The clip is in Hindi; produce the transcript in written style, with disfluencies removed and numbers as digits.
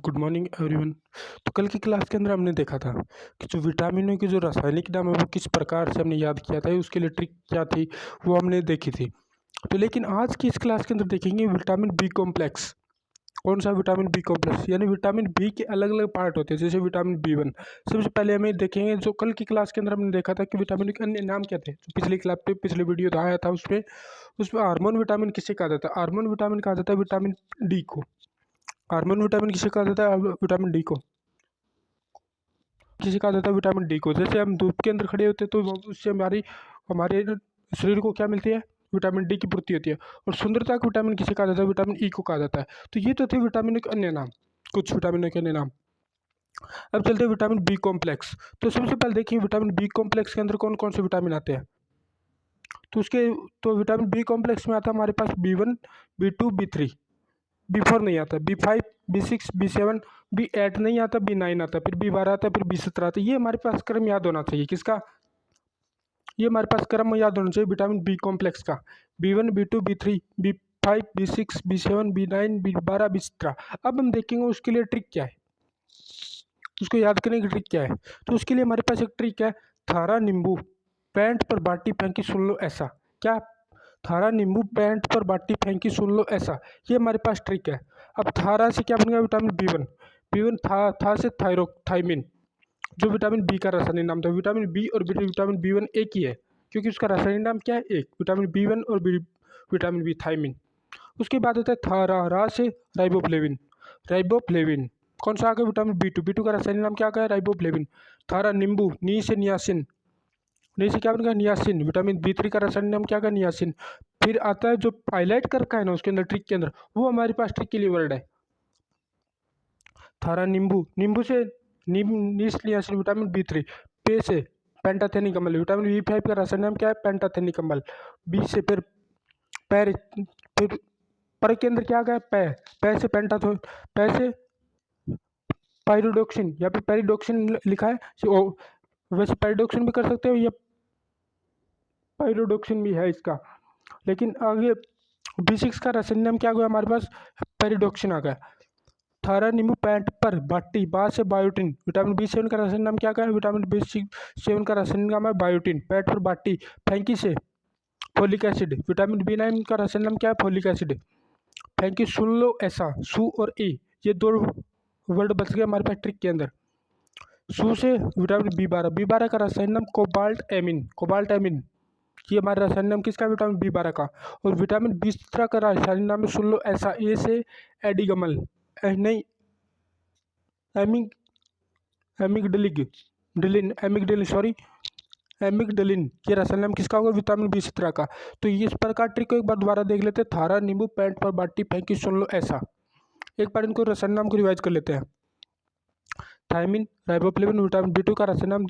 Good morning everyone. तो कल की क्लास के अंदर हमने देखा था कि जो विटामिनों के जो रासायनिक नाम है वो किस प्रकार से हमने याद किया था, उसके लिए ट्रिक क्या थी वो हमने देखी थी। तो लेकिन आज की इस क्लास के अंदर देखेंगे विटामिन बी कॉम्प्लेक्स। कौन सा विटामिन बी कॉम्प्लेक्स, यानी विटामिन बी के अलग अलग पार्ट होते हैं, जैसे विटामिन बी वन। सबसे पहले हमें देखेंगे, जो कल की क्लास के अंदर हमने देखा था कि विटामिन के अन्य नाम क्या थे। जो पिछली क्लास पे पिछले वीडियो आया था उसमें हार्मोन विटामिन किसे कहा जाता है? हार्मोन विटामिन कहा जाता है विटामिन डी को। हार्मोन विटामिन किसे कहा जाता है? विटामिन डी को। किसे कहा जाता है? विटामिन डी को। जैसे हम धूप के अंदर खड़े होते हैं तो उससे हमारे शरीर को क्या मिलती है? विटामिन डी की पूर्ति होती है। और सुंदरता का विटामिन किसे कहा जाता है? विटामिन ई को कहा जाता है। तो ये तो थे विटामिन के अन्य नाम, कुछ विटामिनों के अन्य नाम। अब चलते हैं विटामिन बी कॉम्प्लेक्स। तो सबसे पहले देखिए विटामिन बी कॉम्प्लेक्स के अंदर कौन कौन से विटामिन आते हैं। तो विटामिन बी कॉम्प्लेक्स में आता है हमारे पास B1, B2, B3। B4 नहीं आता, B5, B6, B7, B8 नहीं आता, B9 आता, फिर B12 आता, फिर B17 आता। ये हमारे पास क्रम याद होना चाहिए। किसका? ये हमारे पास क्रम याद होना चाहिए विटामिन बी कॉम्प्लेक्स का। B1, B2, B3, B5, B6, B7, B9, B12, B17। अब हम देखेंगे उसके लिए ट्रिक क्या है, उसको याद करने की ट्रिक क्या है। तो उसके लिए हमारे पास एक ट्रिक है, थारा नींबू पैंट पर बाटी फेंकी सुन लो ऐसा। क्या? थारा नींबू पैंट पर बाटी फेंकी सुन लो ऐसा। ये हमारे पास ट्रिक है। अब थारा से क्या बन गया? Vitamin B1। B1 था से थायमिन, जो विटामिन बी का रासायनिक नाम था। विटामिन बी और विटामिन B1 एक ही है, क्योंकि उसका रासायनिक नाम क्या है? एक। विटामिन B1 और विटामिन बी, थायमिन। उसके बाद आता है थारा, रा से राइबोफ्लेविन। राइबोफ्लेविन कौन सा आ गया? Vitamin B2। B2 का रासायनिक नाम क्या है? राइबोफ्लेविन। थारा नींबू, नी से नियासिन। नी से क्या बन गया? नियासिन। विटामिन B3 का रासायनिक नाम क्या है? नियासिन। फिर आता है जो हाईलाइट कर रखा है ना उसके अंदर ट्रिक के अंदर, वो हमारे पास ट्रिक के लिए वर्ड है। थारा नींबू, नींबू से नियासिन विटामिन B3। पे से पेंटाथेनिक अम्ल। विटामिन B5 का रासायनिक नाम क्या है? पेंटाथेनिक अम्ल। बी से फिर पैर, फिर पर के अंदर क्या आ गया? पै। पै से पै से पायरोडोक्सिन या फिर पेरिडोक्सिन लिखा है। वैसे पेरिडोक्सिन भी कर सकते हो या पायरोडोक्सिन भी है इसका, लेकिन आगे B6 का रासायनिक नाम क्या हुआ हमारे पास? पेरिडोक्सिन आ गया। थारा नींबू पैंट पर बाटी, बा से बायोटिन। विटामिन B7 का रासायनिक नाम क्या है? विटामिन B7 का रासायनिक नाम है बायोटिन। पैंट पर बाटी फेंकी से फोलिक एसिड। विटामिन B9 का रासायनिक नाम क्या है? Folic acid. फेंकी सुन लो ऐसा, सू और ई, ये दो वर्ड बच गए हमारे पास ट्रिक के अंदर। सू से विटामिन B12 का रासायनिक नाम कोबाल्ट एमिन। कोबाल्ट एमिन ये हमारा रासायनिक नाम किसका? विटामिन B12 का। और विटामिन B17 का रासायनिक नाम है, सुन लो ऐसा, ए से एडिगमल, नहीं एमिग एमिगडलिन सॉरी, एमिगडलिन। ये रासायनिक नाम किसका होगा? विटामिन B17 का। तो ये इस प्रकार ट्रिक को एक बार दोबारा देख लेते हैं। थारा नींबू पैंट पर बाटी फेंकी सुन लो ऐसा। एक बार इनको रासायनिक नाम को रिवाइज कर लेते हैं। थायमिन, राइबोफ्लेविन, विटामिन B2 का रासायनिक नाम